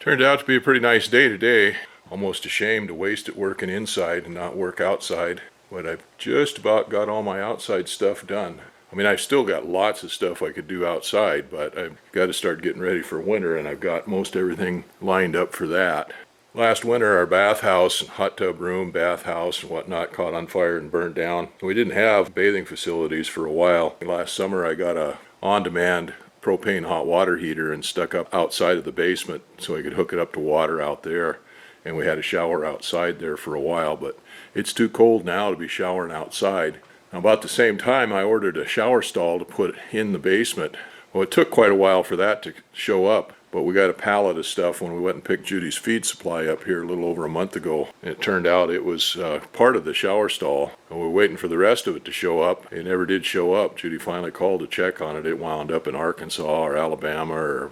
Turned out to be a pretty nice day today. Almost ashamed to waste it working inside and not work outside, but I've just about got all my outside stuff done. I mean, I've still got lots of stuff I could do outside, but I've got to start getting ready for winter, and I've got most everything lined up for that. Last winter, our bathhouse, hot tub room, bathhouse, and whatnot caught on fire and burned down. We didn't have bathing facilities for a while. Last summer, I got a on-demand propane hot water heater and stuck up outside of the basement so I could hook it up to water out there. And we had a shower outside there for a while, but it's too cold now to be showering outside. Now, about the same time, I ordered a shower stall to put in the basement. Well, it took quite a while for that to show up, but we got a pallet of stuff when we went and picked Judy's feed supply up here a little over a month ago. And it turned out it was part of the shower stall, and we were waiting for the rest of it to show up. It never did show up. Judy finally called to check on it. It wound up in Arkansas or Alabama or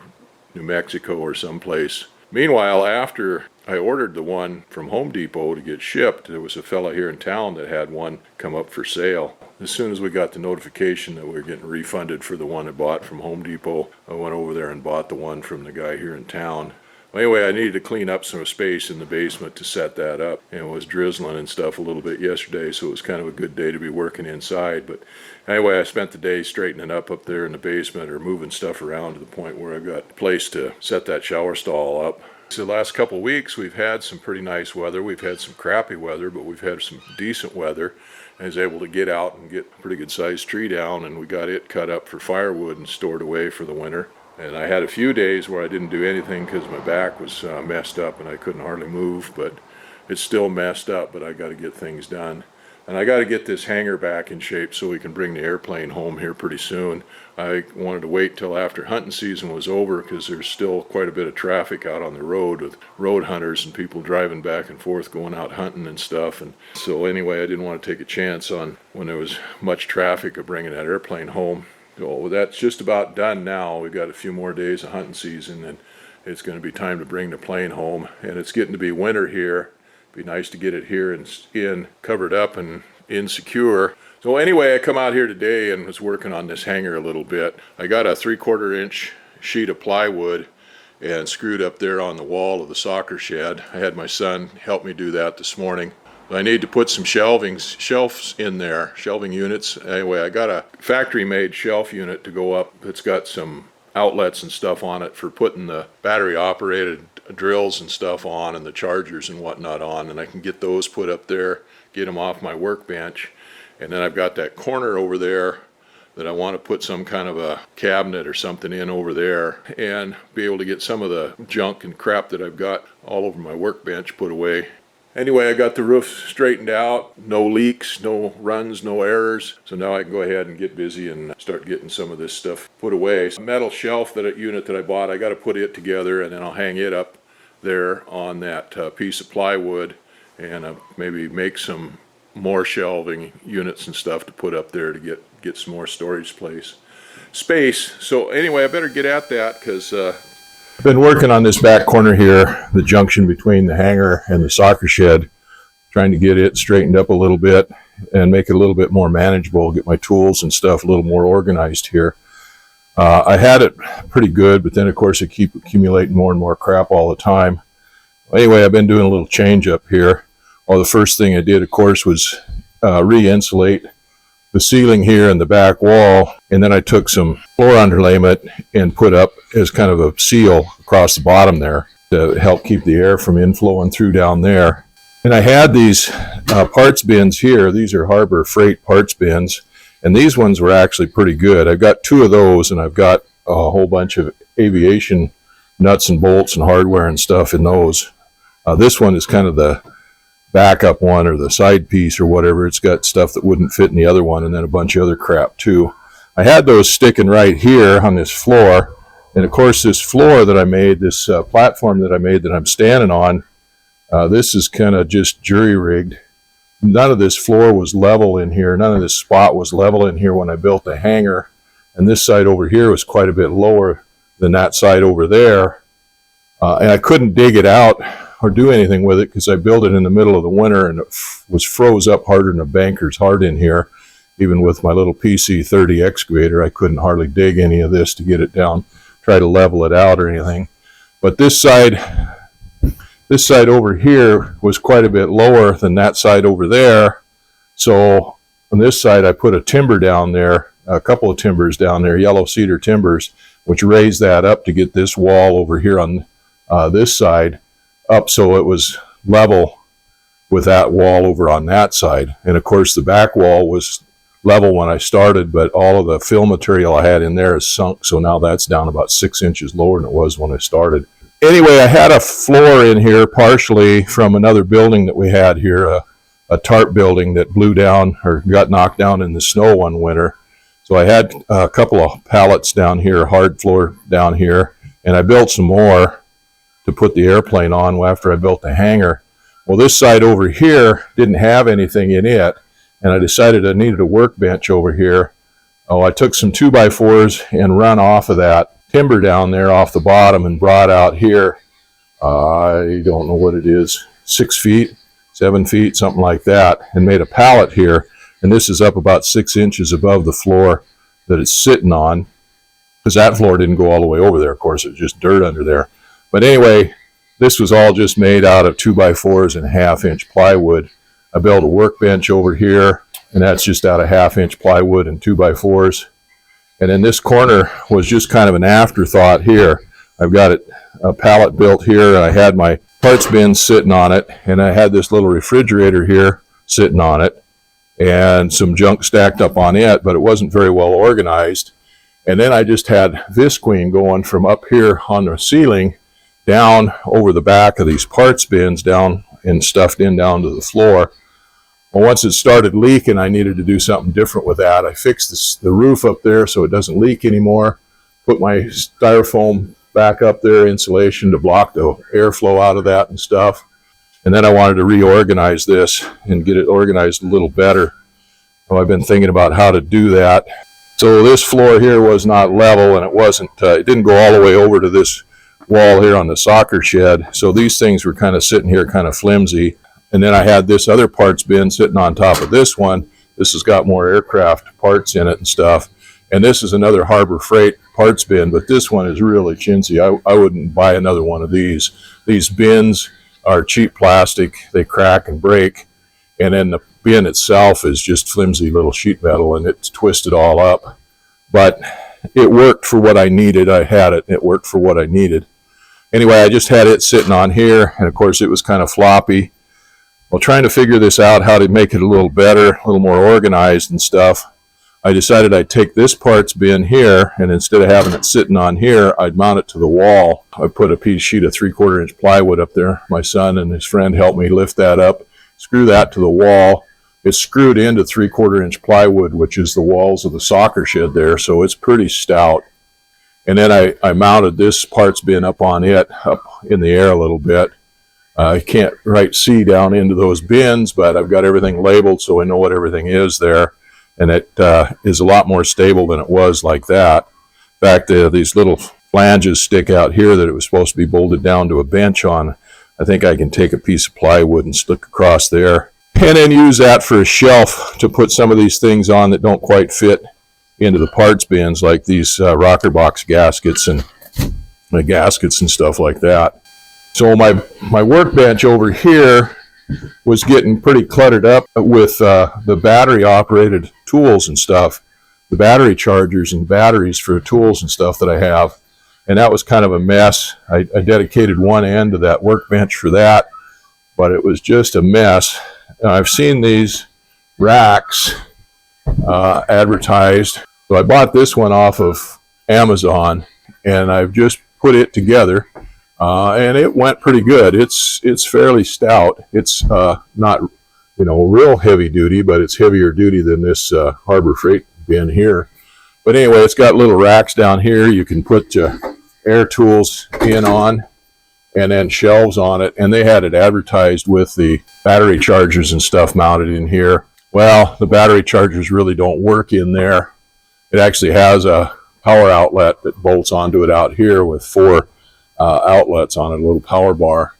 New Mexico or someplace. Meanwhile, after I ordered the one from Home Depot to get shipped, there was a fella here in town that had one come up for sale. As soon as we got the notification that we were getting refunded for the one I bought from Home Depot, I went over there and bought the one from the guy here in town. Anyway, I needed to clean up some space in the basement to set that up, and it was drizzling and stuff a little bit yesterday, so it was kind of a good day to be working inside. But anyway, I spent the day straightening up there in the basement or moving stuff around to the point where I've got a place to set that shower stall up. So the last couple of weeks, we've had some pretty nice weather. We've had some crappy weather, but we've had some decent weather. I was able to get out and get a pretty good sized tree down, and we got it cut up for firewood and stored away for the winter. And I had a few days where I didn't do anything because my back was messed up and I couldn't hardly move, but it's still messed up, but I got to get things done. And I got to get this hangar back in shape so we can bring the airplane home here pretty soon. I wanted to wait till after hunting season was over because there's still quite a bit of traffic out on the road with road hunters and people driving back and forth going out hunting and stuff. And so anyway, I didn't want to take a chance on when there was much traffic of bringing that airplane home. So that's just about done now. We've got a few more days of hunting season and it's going to be time to bring the plane home. And it's getting to be winter here. Be nice to get it here and covered up and insecure. So anyway, I come out here today and was working on this hangar a little bit. I got a 3/4 inch sheet of plywood and screwed up there on the wall of the soccer shed. I had my son help me do that this morning. I need to put some shelves in there, shelving units. Anyway, I got a factory-made shelf unit to go up that's got some outlets and stuff on it for putting the battery-operated drills and stuff on and the chargers and whatnot on, and I can get those put up there, get them off my workbench. And then I've got that corner over there that I want to put some kind of a cabinet or something in over there and be able to get some of the junk and crap that I've got all over my workbench put away. Anyway, I got the roof straightened out, no leaks, no runs, no errors. So now I can go ahead and get busy and start getting some of this stuff put away. A metal shelf unit that I bought, I got to put it together and then I'll hang it up there on that piece of plywood and maybe make some more shelving units and stuff to put up there to get some more storage space. So anyway, I better get at that because I've been working on this back corner here, the junction between the hangar and the soccer shed, trying to get it straightened up a little bit and make it a little bit more manageable, get my tools and stuff a little more organized here. I had it pretty good, but then of course I keep accumulating more and more crap all the time. Anyway, I've been doing a little change up here. Well, the first thing I did, of course, was re-insulate the ceiling here and the back wall, and then I took some floor underlayment and put up as kind of a seal across the bottom there to help keep the air from inflowing through down there. And I had these parts bins here. These are Harbor Freight parts bins, and these ones were actually pretty good. I've got 2 of those, and I've got a whole bunch of aviation nuts and bolts and hardware and stuff in those. This one is kind of the backup one or the side piece or whatever. It's got stuff that wouldn't fit in the other one and then a bunch of other crap too. I had those sticking right here on this floor, and of course this floor that I made, this platform that I made that I'm standing on, this is kind of just jury rigged. None of this floor was level in here. None of this spot was level in here when I built the hangar, and this side over here was quite a bit lower than that side over there, and I couldn't dig it out or do anything with it because I built it in the middle of the winter and it was froze up harder than a banker's heart in here. Even with my little PC-30 excavator, I couldn't hardly dig any of this to get it down, try to level it out or anything. But this side over here was quite a bit lower than that side over there. So on this side, I put a timber down there, a couple of timbers down there, yellow cedar timbers, which raised that up to get this wall over here on this side up so it was level with that wall over on that side. And of course, the back wall was level when I started, but all of the fill material I had in there is sunk, so now that's down about 6 inches lower than it was when I started. Anyway, I had a floor in here partially from another building that we had here, a tarp building that blew down or got knocked down in the snow one winter. So I had a couple of pallets down here, hard floor down here, and I built some more to put the airplane on after I built the hangar. Well, this side over here didn't have anything in it, and I decided I needed a workbench over here. Oh, I took some 2x4s and run off of that timber down there off the bottom and brought out here, I don't know what it is, 6 feet, 7 feet, something like that, and made a pallet here. And this is up about 6 inches above the floor that it's sitting on, because that floor didn't go all the way over there, of course, it was just dirt under there. But anyway, this was all just made out of 2x4s and 1/2 inch plywood. I built a workbench over here, and that's just out of 1/2 inch plywood and 2x4s. And then this corner was just kind of an afterthought here. I've got a pallet built here, and I had my parts bin sitting on it, and I had this little refrigerator here sitting on it, and some junk stacked up on it, but it wasn't very well organized. And then I just had visqueen going from up here on the ceiling down over the back of these parts bins down and stuffed in down to the floor. Well, once it started leaking, I needed to do something different with that. I fixed the roof up there so it doesn't leak anymore, put my styrofoam back up there, insulation to block the airflow out of that and stuff. And then I wanted to reorganize this and get it organized a little better. So I've been thinking about how to do that. So this floor here was not level, and it didn't go all the way over to this wall here on the soccer shed. So these things were kind of sitting here kind of flimsy. And then I had this other parts bin sitting on top of this one. This has got more aircraft parts in it and stuff. And this is another Harbor Freight parts bin, but this one is really chintzy. I wouldn't buy another one of these. These bins are cheap plastic. They crack and break. And then the bin itself is just flimsy little sheet metal, and it's twisted all up. But it worked for what I needed. I had it. It worked for what I needed. Anyway, I just had it sitting on here, and of course it was kind of floppy. Well, trying to figure this out, how to make it a little better, a little more organized and stuff, I decided I'd take this parts bin here, and instead of having it sitting on here, I'd mount it to the wall. I put a sheet of 3/4 inch plywood up there. My son and his friend helped me lift that up, screw that to the wall. It's screwed into 3/4 inch plywood, which is the walls of the soccer shed there, so it's pretty stout. And then I mounted this parts bin up on it, up in the air a little bit. I can't see down into those bins, but I've got everything labeled so I know what everything is there. And it is a lot more stable than it was like that. In fact, these little flanges stick out here that it was supposed to be bolted down to a bench on. I think I can take a piece of plywood and stick across there. And then use that for a shelf to put some of these things on that don't quite fit into the parts bins, like these rocker box gaskets and stuff like that. So my workbench over here was getting pretty cluttered up with the battery operated tools and stuff, the battery chargers and batteries for tools and stuff that I have. And that was kind of a mess. I dedicated one end to that workbench for that, but it was just a mess. I've seen these racks advertised. So I bought this one off of Amazon, and I've just put it together. And it went pretty good. It's fairly stout. It's not, real heavy duty, but it's heavier duty than this Harbor Freight bin here. But anyway, it's got little racks down here. You can put air tools in on, and then shelves on it. And they had it advertised with the battery chargers and stuff mounted in here. Well, the battery chargers really don't work in there. It actually has a power outlet that bolts onto it out here with 4 outlets on it, a little power bar.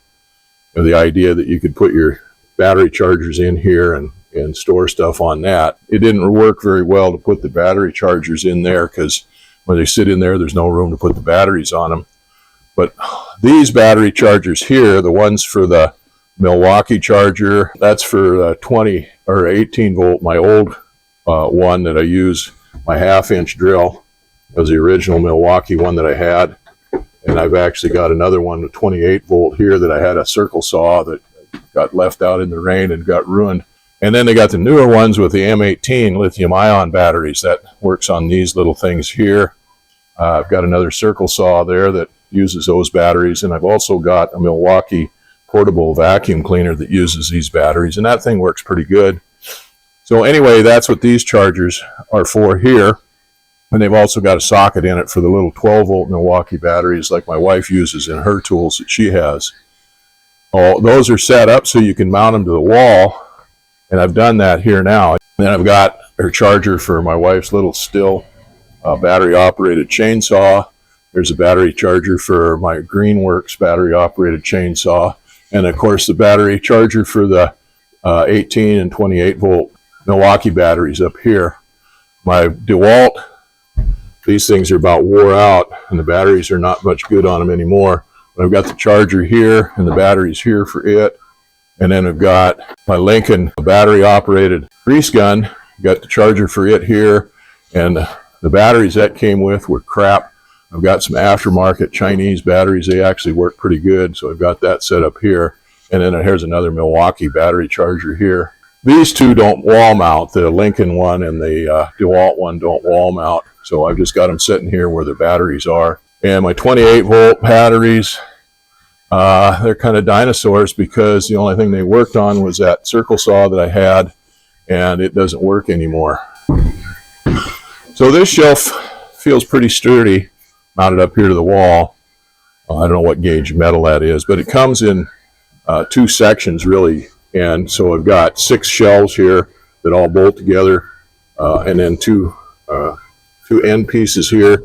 And the idea that you could put your battery chargers in here and store stuff on that. It didn't work very well to put the battery chargers in there because when they sit in there, there's no room to put the batteries on them. But these battery chargers here, the ones for the Milwaukee charger, that's for 20 or 18 volt, my old one that I use, my 1/2-inch drill. It was the original Milwaukee one that I had. And I've actually got another one, a 28 volt here, that I had a circle saw that got left out in the rain and got ruined. And then they got the newer ones with the M18 lithium ion batteries that works on these little things here. I've got another circle saw there that uses those batteries. And I've also got a Milwaukee portable vacuum cleaner that uses these batteries. And that thing works pretty good. So anyway, that's what these chargers are for here. And they've also got a socket in it for the little 12 volt Milwaukee batteries like my wife uses in her tools that she has. Oh, those are set up so you can mount them to the wall. And I've done that here now. And then I've got her charger for my wife's little Stihl battery operated chainsaw. There's a battery charger for my Greenworks battery operated chainsaw. And of course the battery charger for the 18 and 28 volt Milwaukee batteries up here. My DeWalt, these things are about wore out and the batteries are not much good on them anymore. But I've got the charger here and the batteries here for it. And then I've got my Lincoln battery operated grease gun. Got the charger for it here. And the batteries that came with were crap. I've got some aftermarket Chinese batteries. They actually work pretty good. So I've got that set up here. And then here's another Milwaukee battery charger here. These two don't wall mount. The Lincoln one and the DeWalt one don't wall mount. So I've just got them sitting here where the batteries are. And my 28 volt batteries, they're kind of dinosaurs because the only thing they worked on was that circle saw that I had, and it doesn't work anymore. So this shelf feels pretty sturdy, mounted up here to the wall. I don't know what gauge metal that is, but it comes in two sections really. And so I've got 6 shelves here that all bolt together, and then two end pieces here.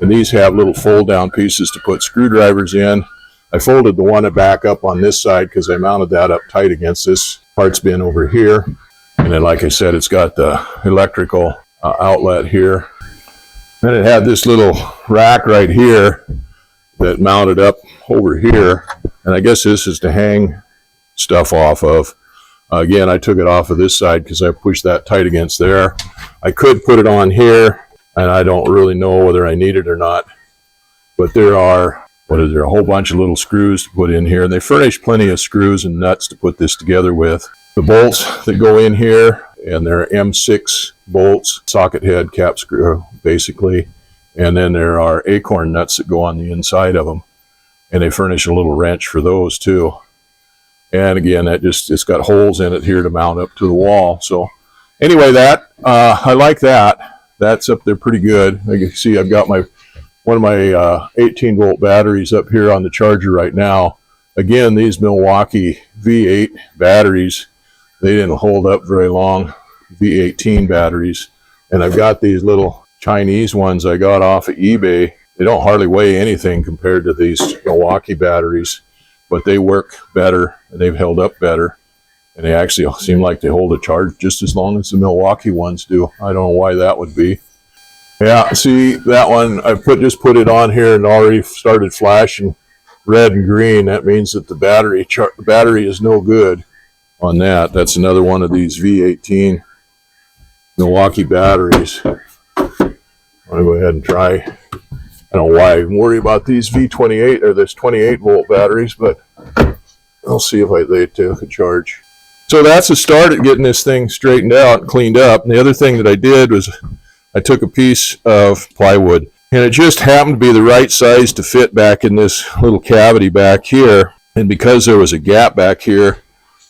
And these have little fold down pieces to put screwdrivers in. I folded the one back up on this side because I mounted that up tight against this parts bin over here. And then, like I said, it's got the electrical outlet here. Then it had this little rack right here that mounted up over here. And I guess this is to hang stuff off of. Again, I took it off of this side because I pushed that tight against there. I could put it on here, and I don't really know whether I need it or not. But there are, a whole bunch of little screws to put in here. And they furnish plenty of screws and nuts to put this together with. The bolts that go in here, and they're M6 bolts, socket head, cap screw, basically. And then there are acorn nuts that go on the inside of them. And they furnish a little wrench for those too. And again, it's got holes in it here to mount up to the wall. So anyway, I like that. That's up there pretty good. You can see I've got one of my 18 volt batteries up here on the charger right now. Again, these Milwaukee V8 batteries, they didn't hold up very long, V18 batteries. And I've got these little Chinese ones I got off of eBay. They don't hardly weigh anything compared to these Milwaukee batteries, but they work better and they've held up better. And they actually seem like they hold a charge just as long as the Milwaukee ones do. I don't know why that would be. Yeah, see that one, I just put it on here and already started flashing red and green. That means that the battery is no good on that. That's another one of these V18 Milwaukee batteries. I'm going to go ahead and try. I don't know why I worry about these V28 or this 28 volt batteries, but I'll see if they take a charge. So that's a start at getting this thing straightened out and cleaned up. And the other thing that I did was I took a piece of plywood, and it just happened to be the right size to fit back in this little cavity back here. And because there was a gap back here,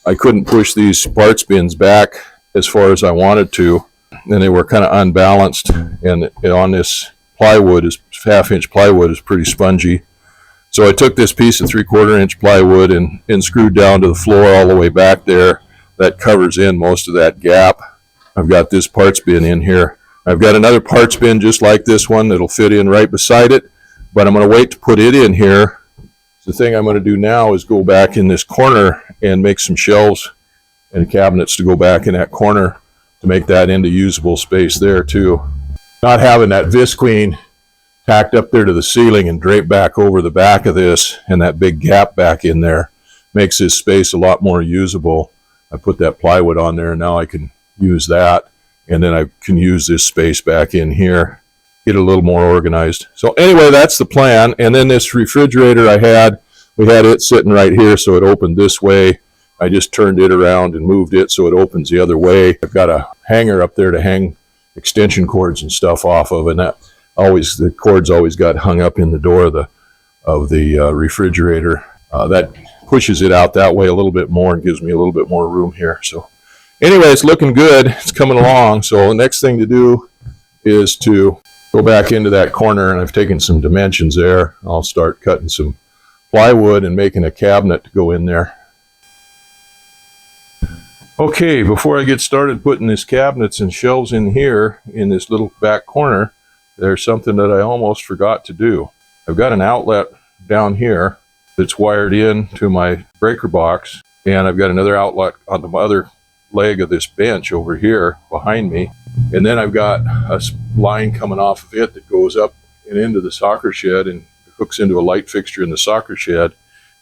I couldn't push these parts bins back as far as I wanted to. And they were kind of unbalanced. And on this plywood, 1/2-inch plywood is pretty spongy. So I took this piece of 3/4-inch plywood and screwed down to the floor all the way back there. That covers in most of that gap. I've got this parts bin in here. I've got another parts bin just like this one that'll fit in right beside it, but I'm going to wait to put it in here. The thing I'm going to do now is go back in this corner and make some shelves and cabinets to go back in that corner to make that into usable space there too. Not having that Visqueen tacked up there to the ceiling and draped back over the back of this, and that big gap back in there makes this space a lot more usable. I put that plywood on there, and now I can use that, and then I can use this space back in here, get a little more organized. So anyway, that's the plan. And then this refrigerator we had it sitting right here, so it opened this way. I just turned it around and moved it so it opens the other way. I've got a hanger up there to hang extension cords and stuff off of, and the cords always got hung up in the door of the refrigerator. That pushes it out that way a little bit more and gives me a little bit more room here. So anyway, it's looking good. It's coming along. So the next thing to do is to go back into that corner, and I've taken some dimensions there. I'll start cutting some plywood and making a cabinet to go in there. Okay, before I get started putting these cabinets and shelves in here in this little back corner, there's something that I almost forgot to do. I've got an outlet down here that's wired in to my breaker box, and I've got another outlet on the other leg of this bench over here behind me, and then I've got a line coming off of it that goes up and into the soccer shed and hooks into a light fixture in the soccer shed,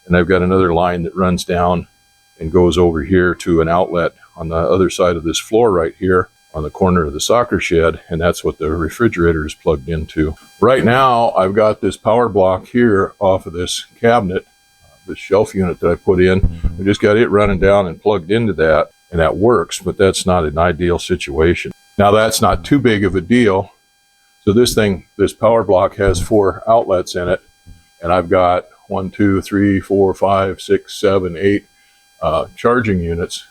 and I've got another line that runs down and goes over here to an outlet on the other side of this floor right here on the corner of the soccer shed, and that's what the refrigerator is plugged into. Right now, I've got this power block here off of this cabinet, this shelf unit that I put in. I just got it running down and plugged into that, and that works, but that's not an ideal situation. Now, that's not too big of a deal. So this power block has 4 outlets in it, and I've got 1, 2, 3, 4, 5, 6, 7, 8 charging units,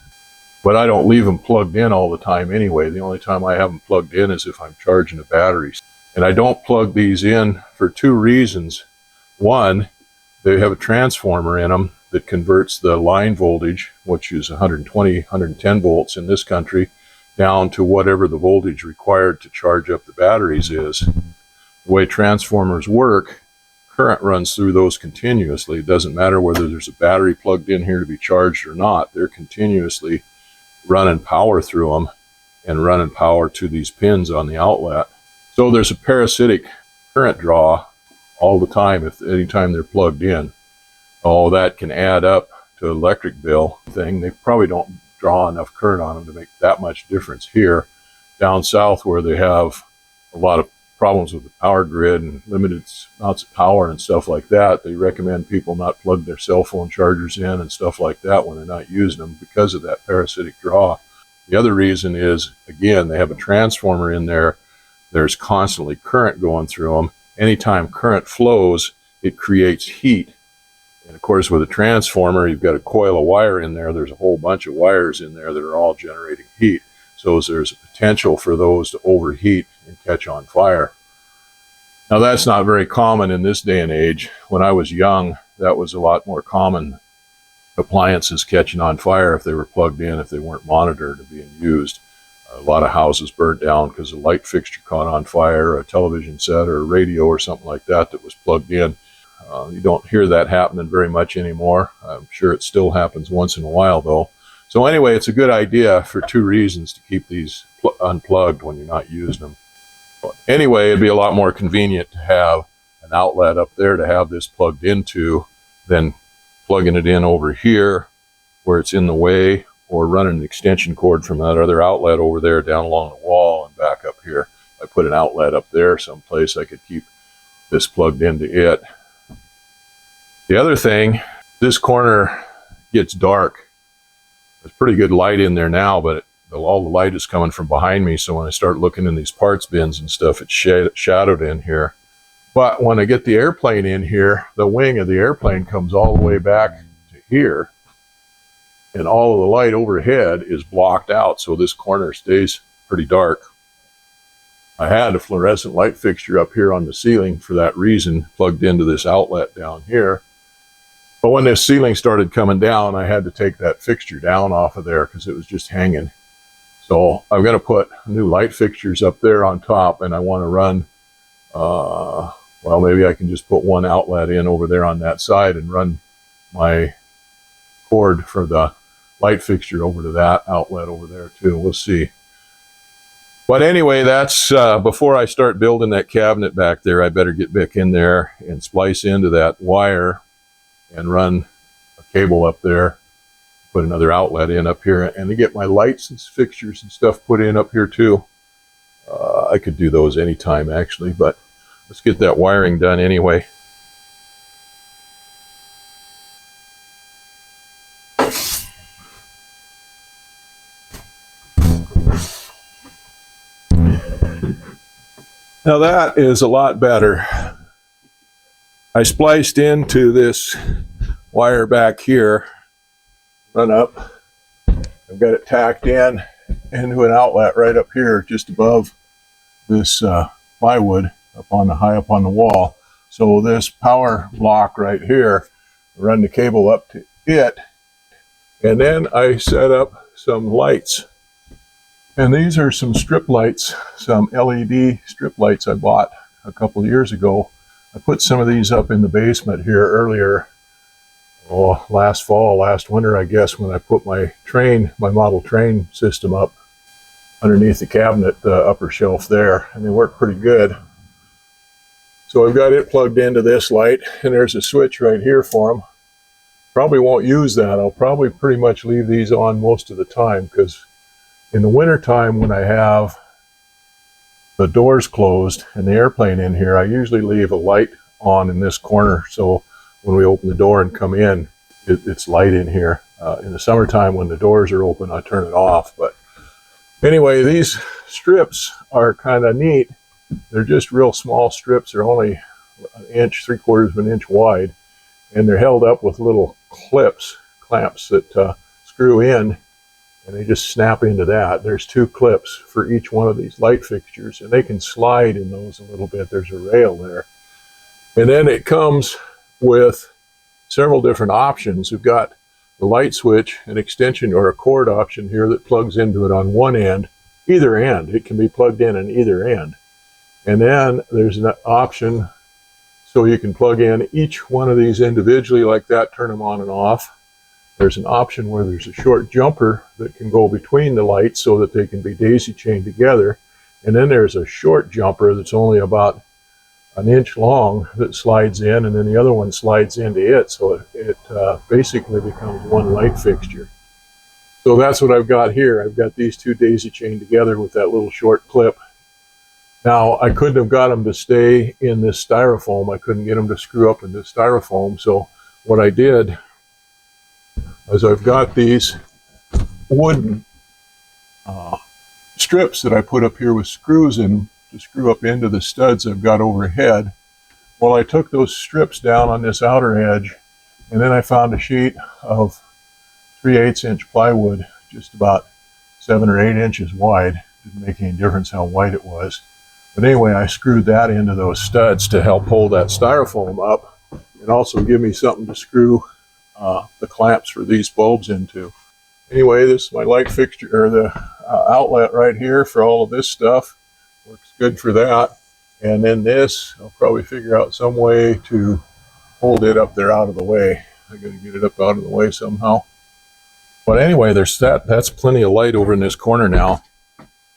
but I don't leave them plugged in all the time anyway. The only time I have them plugged in is if I'm charging the batteries. And I don't plug these in for 2 reasons. One, they have a transformer in them that converts the line voltage, which is 120, 110 volts in this country, down to whatever the voltage required to charge up the batteries is. The way transformers work, current runs through those continuously. It doesn't matter whether there's a battery plugged in here to be charged or not. They're continuously running power through them and running power to these pins on the outlet. So there's a parasitic current draw all the time anytime they're plugged in. Oh, that can add up to an electric bill thing. They probably don't draw enough current on them to make that much difference here. Down south, where they have a lot of problems with the power grid and limited amounts of power and stuff like that, they recommend people not plug their cell phone chargers in and stuff like that when they're not using them because of that parasitic draw. The other reason is, again, they have a transformer in there. There's constantly current going through them. Anytime current flows, it creates heat. And of course, with a transformer, you've got a coil of wire in there. There's a whole bunch of wires in there that are all generating heat. So there's a potential for those to overheat and catch on fire. Now, that's not very common in this day and age. When I was young, that was a lot more common. Appliances catching on fire if they were plugged in, if they weren't monitored or being used. A lot of houses burnt down because a light fixture caught on fire, a television set or a radio or something like that was plugged in. You don't hear that happening very much anymore. I'm sure it still happens once in a while, though. So anyway, it's a good idea for 2 reasons to keep these unplugged when you're not using them. But anyway, it'd be a lot more convenient to have an outlet up there to have this plugged into than plugging it in over here where it's in the way, or running an extension cord from that other outlet over there down along the wall and back up here. I put an outlet up there someplace I could keep this plugged into it. The other thing, this corner gets dark. There's pretty good light in there now, but all the light is coming from behind me, so when I start looking in these parts bins and stuff, it's shadowed in here. But when I get the airplane in here, the wing of the airplane comes all the way back to here, and all of the light overhead is blocked out, so this corner stays pretty dark. I had a fluorescent light fixture up here on the ceiling for that reason, plugged into this outlet down here. But when this ceiling started coming down, I had to take that fixture down off of there because it was just hanging. So I'm going to put new light fixtures up there on top, and I want to run, well, maybe I can just put one outlet in over there on that side and run my cord for the light fixture over to that outlet over there too. We'll see. But anyway, that's before I start building that cabinet back there, I better get back in there and splice into that wire and run a cable up there, put another outlet in up here, and to get my lights and fixtures and stuff put in up here too. I could do those anytime actually, but let's get that wiring done anyway. Now that is a lot better. I spliced into this wire back here, run up. I've got it tacked in into an outlet right up here just above this plywood high up on the wall. So this power block right here, run the cable up to it, and then I set up some lights. And these are some strip lights, some LED strip lights I bought a couple of years ago. I put some of these up in the basement here earlier, last winter, I guess, when I put my model train system up underneath the cabinet, the upper shelf there, and they work pretty good. So I've got it plugged into this light, and there's a switch right here for them. Probably won't use that. I'll probably pretty much leave these on most of the time, because in the winter time when I have the doors closed and the airplane in here, I usually leave a light on in this corner, so when we open the door and come in, it's light in here. In the summertime when the doors are open, I turn it off. But anyway, these strips are kind of neat. They're just real small strips. They're only an inch, 3/4 of an inch wide, and they're held up with little clamps that screw in, and they just snap into that. There's 2 clips for each one of these light fixtures, and they can slide in those a little bit. There's a rail there. And then it comes with several different options. We've got the light switch, an extension or a cord option here that plugs into it on one end, either end. It can be plugged in on either end. And then there's an option so you can plug in each one of these individually like that, turn them on and off. There's an option where there's a short jumper that can go between the lights so that they can be daisy chained together. And then there's a short jumper that's only about an inch long that slides in, and then the other one slides into it, so it basically becomes one light fixture. So that's what I've got here. I've got these 2 daisy chained together with that little short clip. Now, I couldn't have got them to stay in this styrofoam. I couldn't get them to screw up in this styrofoam, so what I did is I've got these wooden strips that I put up here with screws in to screw up into the studs I've got overhead. Well, I took those strips down on this outer edge, and then I found a sheet of 3/8 inch plywood, just about 7 or 8 inches wide. Didn't make any difference how wide it was. But anyway, I screwed that into those studs to help hold that styrofoam up, and also give me something to screw the clamps for these bulbs into. Anyway, this is my light fixture, or the outlet right here for all of this stuff. Works good for that. And then this, I'll probably figure out some way to hold it up there out of the way. I got to get it up out of the way somehow. But anyway, there's that's plenty of light over in this corner now.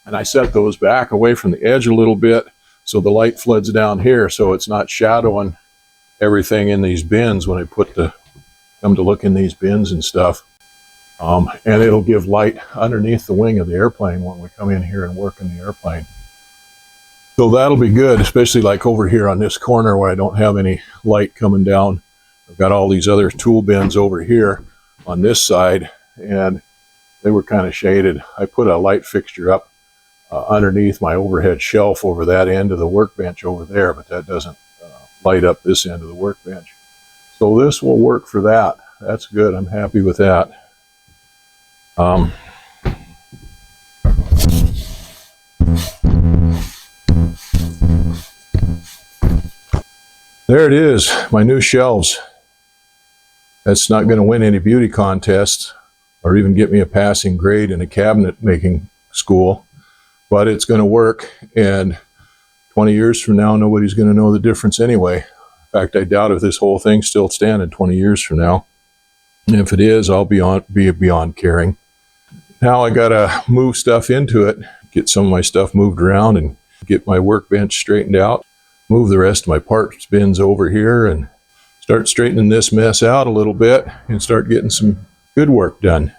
And I set those back away from the edge a little bit so the light floods down here, so it's not shadowing everything in these bins when I come to look in these bins and stuff. And it'll give light underneath the wing of the airplane when we come in here and work in the airplane. So that'll be good, especially like over here on this corner where I don't have any light coming down. I've got all these other tool bins over here on this side, and they were kind of shaded. I put a light fixture up underneath my overhead shelf over that end of the workbench over there, but that doesn't light up this end of the workbench. So this will work for that. That's good. I'm happy with that. There it is, my new shelves. That's not going to win any beauty contests or even get me a passing grade in a cabinet making school, but it's going to work, and 20 years from now, nobody's going to know the difference anyway. In fact, I doubt if this whole thing's still standing 20 years from now. And if it is, I'll be beyond caring. Now I got to move stuff into it get some of my stuff moved around and get my workbench straightened out, move the rest of my parts bins over here, and start straightening this mess out a little bit and start getting some good work done.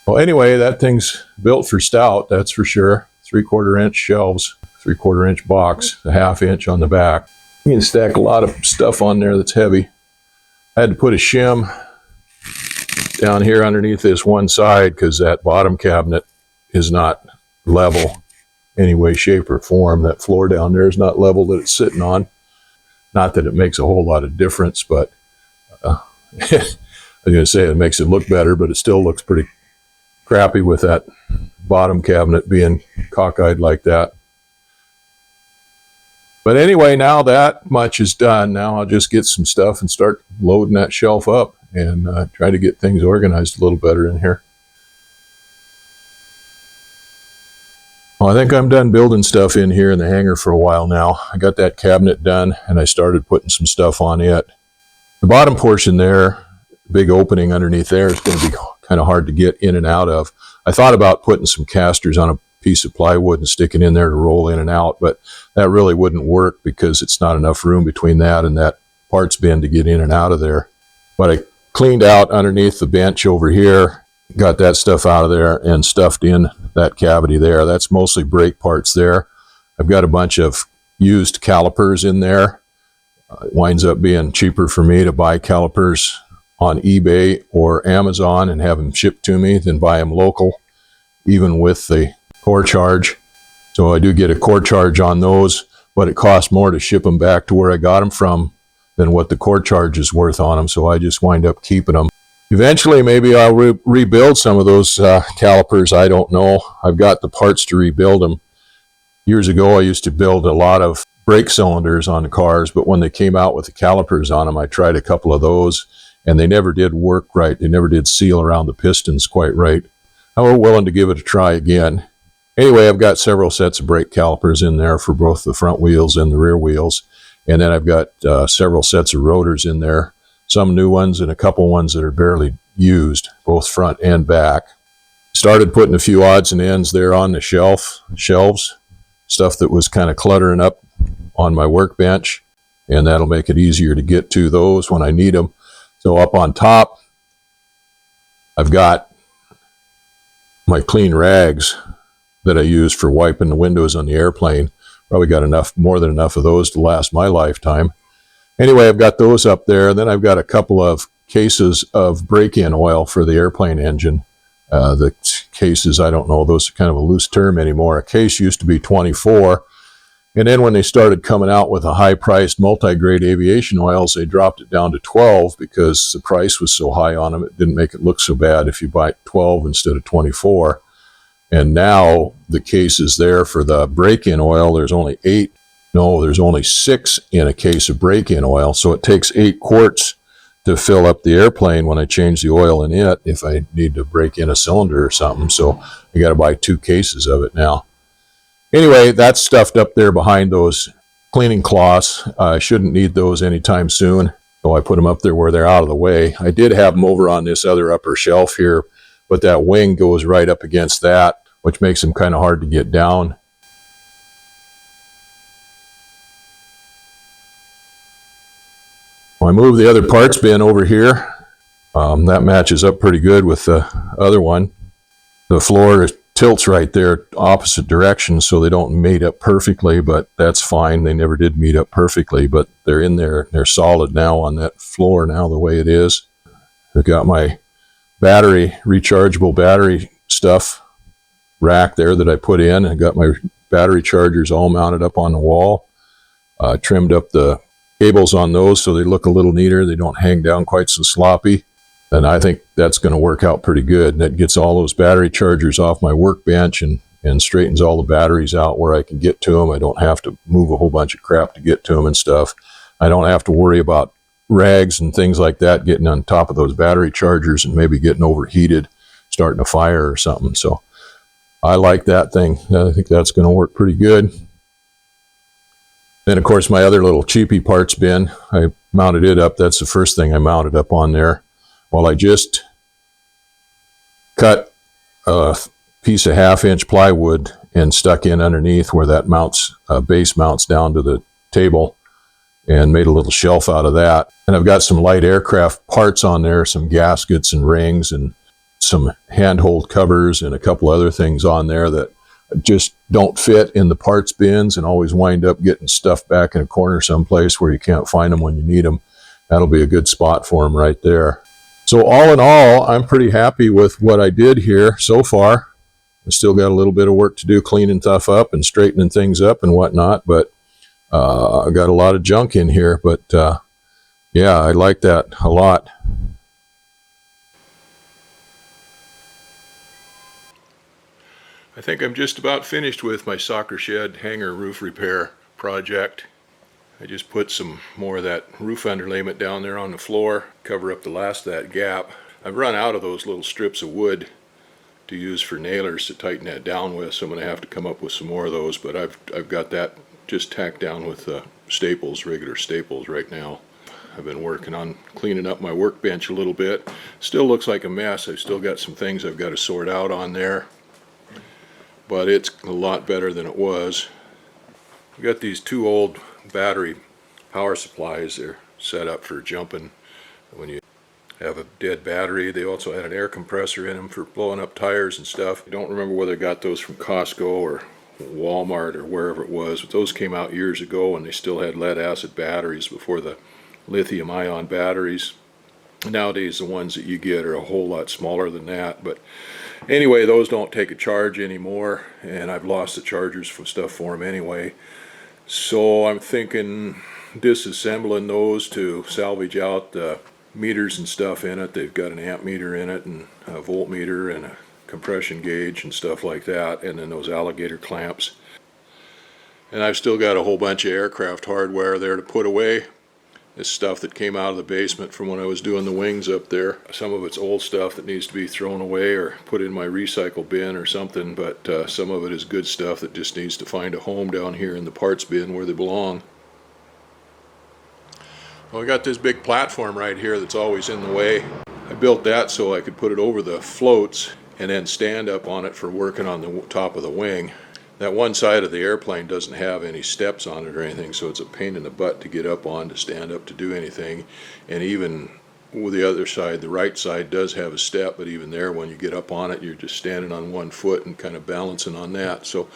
Well, anyway, that thing's built for stout, that's for sure. 3/4 inch shelves, 3/4 inch box, a 1/2 inch on the back. You can stack a lot of stuff on there that's heavy. I had to put a shim down here underneath this one side because that bottom cabinet is not level any way, shape, or form. That floor down there is not level that it's sitting on. Not that it makes a whole lot of difference, but I was going to say it makes it look better, but it still looks pretty crappy with that bottom cabinet being cockeyed like that. But anyway, now that much is done. Now I'll just get some stuff and start loading that shelf up and try to get things organized a little better in here. Well, I think I'm done building stuff in here in the hangar for a while now. I got that cabinet done and I started putting some stuff on it. The bottom portion there, big opening underneath there, is going to be kind of hard to get in and out of. I thought about putting some casters on a piece of plywood and sticking in there to roll in and out, but that really wouldn't work because it's not enough room between that and that parts bin to get in and out of there. But I cleaned out underneath the bench over here, got that stuff out of there and stuffed in that cavity there. That's mostly brake parts there. I've got a bunch of used calipers in there. It winds up being cheaper for me to buy calipers on eBay or Amazon and have them shipped to me than buy them local, even with the core charge. So I do get a core charge on those, but it costs more to ship them back to where I got them from than what the core charge is worth on them. So I just wind up keeping them. Eventually, maybe I'll rebuild some of those calipers. I don't know. I've got the parts to rebuild them. Years ago, I used to build a lot of brake cylinders on the cars, but when they came out with the calipers on them, I tried a couple of those, and they never did work right. They never did seal around the pistons quite right. I was willing to give it a try again. Anyway, I've got several sets of brake calipers in there for both the front wheels and the rear wheels. And then I've got several sets of rotors in there, some new ones and a couple ones that are barely used, both front and back. Started putting a few odds and ends there on the shelves, stuff that was kind of cluttering up on my workbench, and that'll make it easier to get to those when I need them. So up on top, I've got my clean rags that I use for wiping the windows on the airplane. Probably got more than enough of those to last my lifetime. Anyway, I've got those up there. And then I've got a couple of cases of break-in oil for the airplane engine. The cases, I don't know, those are kind of a loose term anymore. A case used to be 24. And then when they started coming out with a high-priced multi-grade aviation oils, they dropped it down to 12 because the price was so high on them. It didn't make it look so bad if you buy 12 instead of 24. And now the case is there for the break-in oil. There's only 6 in a case of break-in oil. So it takes 8 quarts to fill up the airplane when I change the oil in it if I need to break in a cylinder or something. So I got to buy 2 cases of it now. Anyway, that's stuffed up there behind those cleaning cloths. I shouldn't need those anytime soon. So I put them up there where they're out of the way. I did have them over on this other upper shelf here, but that wing goes right up against that, which makes them kind of hard to get down. Well, I moved the other parts bin over here. That matches up pretty good with the other one. The floor tilts right there opposite directions, so they don't mate up perfectly, but that's fine. They never did meet up perfectly, but they're in there. They're solid now on that floor now the way it is. I've got my rechargeable battery stuff rack there that I put in. I got my battery chargers all mounted up on the wall. Trimmed up the cables on those so they look a little neater. They don't hang down quite so sloppy. And I think that's going to work out pretty good. And that gets all those battery chargers off my workbench and straightens all the batteries out where I can get to them. I don't have to move a whole bunch of crap to get to them and stuff. I don't have to worry about rags and things like that getting on top of those battery chargers and maybe getting overheated, starting a fire or something. So I like that thing. I think that's going to work pretty good. Then, of course, my other little cheapy parts bin, I mounted it up. That's the first thing I mounted up on there. Well, I just cut a piece of 1/2 inch plywood and stuck in underneath where that base mounts down to the table, and made a little shelf out of that. And I've got some light aircraft parts on there, some gaskets and rings and some handhold covers and a couple other things on there that just don't fit in the parts bins and always wind up getting stuffed back in a corner someplace where you can't find them when you need them. That'll be a good spot for them right there. So all in all, I'm pretty happy with what I did here so far. I still got a little bit of work to do cleaning stuff up and straightening things up and whatnot, but I got a lot of junk in here. But yeah, I like that a lot. I think I'm just about finished with my soccer shed hangar roof repair project. I just put some more of that roof underlayment down there on the floor, cover up the last of that gap. I've run out of those little strips of wood to use for nailers to tighten that down with, so I'm going to have to come up with some more of those, but I've got that just tacked down with staples, regular staples right now. I've been working on cleaning up my workbench a little bit. Still looks like a mess. I've still got some things I've got to sort out on there, but it's a lot better than it was. I've got these 2 old battery power supplies. They're set up for jumping when you have a dead battery. They also had an air compressor in them for blowing up tires and stuff. I don't remember whether I got those from Costco or Walmart or wherever it was, but those came out years ago and they still had lead acid batteries before the lithium ion batteries. Nowadays the ones that you get are a whole lot smaller than that, but anyway, those don't take a charge anymore, and I've lost the chargers for stuff for them anyway. So I'm thinking disassembling those to salvage out the meters and stuff in it. They've got an amp meter in it and a voltmeter and a compression gauge and stuff like that, and then those alligator clamps. And I've still got a whole bunch of aircraft hardware there to put away. This stuff that came out of the basement from when I was doing the wings up there. Some of it's old stuff that needs to be thrown away or put in my recycle bin or something, but some of it is good stuff that just needs to find a home down here in the parts bin where they belong. Well, I got this big platform right here that's always in the way. I built that so I could put it over the floats and then stand up on it for working on the top of the wing. That one side of the airplane doesn't have any steps on it or anything, so it's a pain in the butt to get up on, to stand up, to do anything. And even with the other side, the right side does have a step, but even there, when you get up on it, you're just standing on one foot and kind of balancing on that. So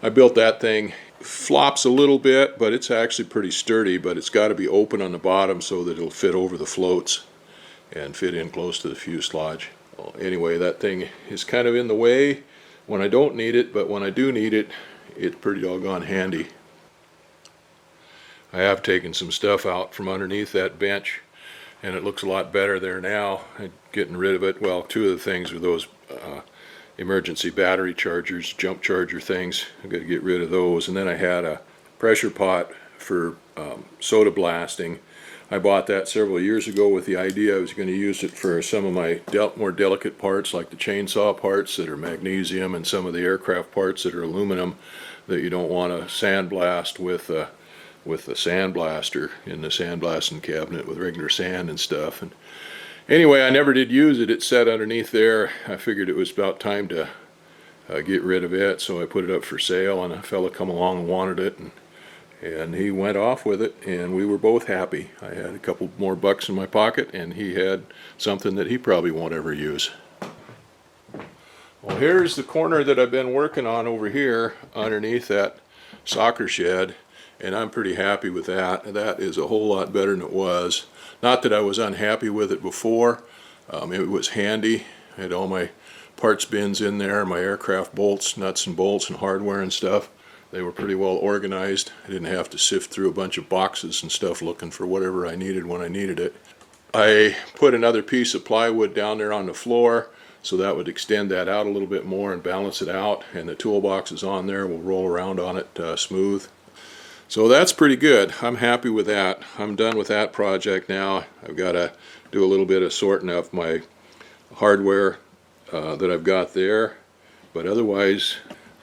I built that thing. Flops a little bit, but it's actually pretty sturdy, but it's got to be open on the bottom so that it'll fit over the floats and fit in close to the fuselage. Well, anyway, that thing is kind of in the way when I don't need it, but when I do need it, it's pretty doggone handy. I have taken some stuff out from underneath that bench, and it looks a lot better there now. I'm getting rid of it. Well, 2 of the things were those emergency battery chargers, jump charger things. I've got to get rid of those. And then I had a pressure pot for soda blasting. I bought that several years ago with the idea I was going to use it for some of my more delicate parts, like the chainsaw parts that are magnesium and some of the aircraft parts that are aluminum that you don't want to sandblast with the sandblaster in the sandblasting cabinet with regular sand and stuff. And anyway, I never did use it. It sat underneath there. I figured it was about time to get rid of it, so I put it up for sale, and a fella come along and wanted it, and he went off with it, and we were both happy. I had a couple more bucks in my pocket, and he had something that he probably won't ever use. Well, here's the corner that I've been working on over here underneath that soccer shed, and I'm pretty happy with that. That is a whole lot better than it was. Not that I was unhappy with it before. It was handy. I had all my parts bins in there, my aircraft bolts, nuts and bolts and hardware and stuff. They were pretty well organized. I didn't have to sift through a bunch of boxes and stuff looking for whatever I needed when I needed it. I put another piece of plywood down there on the floor, so that would extend that out a little bit more and balance it out, and the toolbox is on there. We'll roll around on it smooth. So that's pretty good. I'm happy with that. I'm done with that project now. I've got to do a little bit of sorting of my hardware that I've got there, but otherwise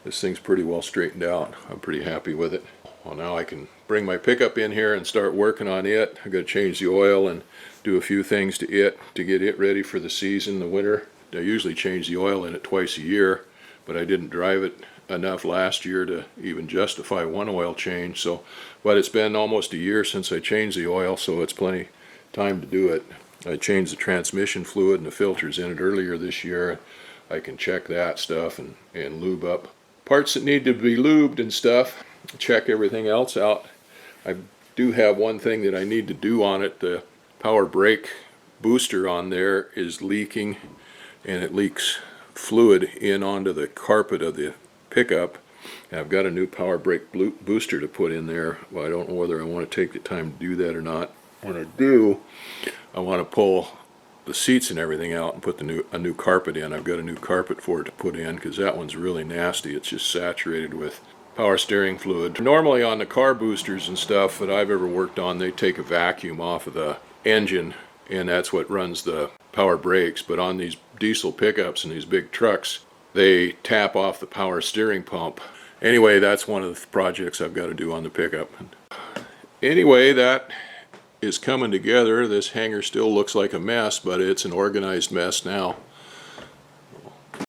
this thing's pretty well straightened out. I'm pretty happy with it. Well, now I can bring my pickup in here and start working on it. I've got to change the oil and do a few things to it to get it ready for the season, the winter. I usually change the oil in it twice a year, but I didn't drive it enough last year to even justify one oil change. So, but it's been almost a year since I changed the oil, so it's plenty time to do it. I changed the transmission fluid and the filters in it earlier this year. I can check that stuff and lube up parts that need to be lubed and stuff. Check everything else out. I do have one thing that I need to do on it. The power brake booster on there is leaking, and it leaks fluid in onto the carpet of the pickup. And I've got a new power brake booster to put in there. Well, I don't know whether I want to take the time to do that or not. When I do, I want to pull the seats and everything out and put a new carpet in. I've got a new carpet for it to put in because that one's really nasty. It's just saturated with power steering fluid. Normally on the car boosters and stuff that I've ever worked on, they take a vacuum off of the engine, and that's what runs the power brakes. But on these diesel pickups and these big trucks, they tap off the power steering pump. Anyway, that's one of the projects I've got to do on the pickup. Anyway, that is coming together. This hangar still looks like a mess, but it's an organized mess now.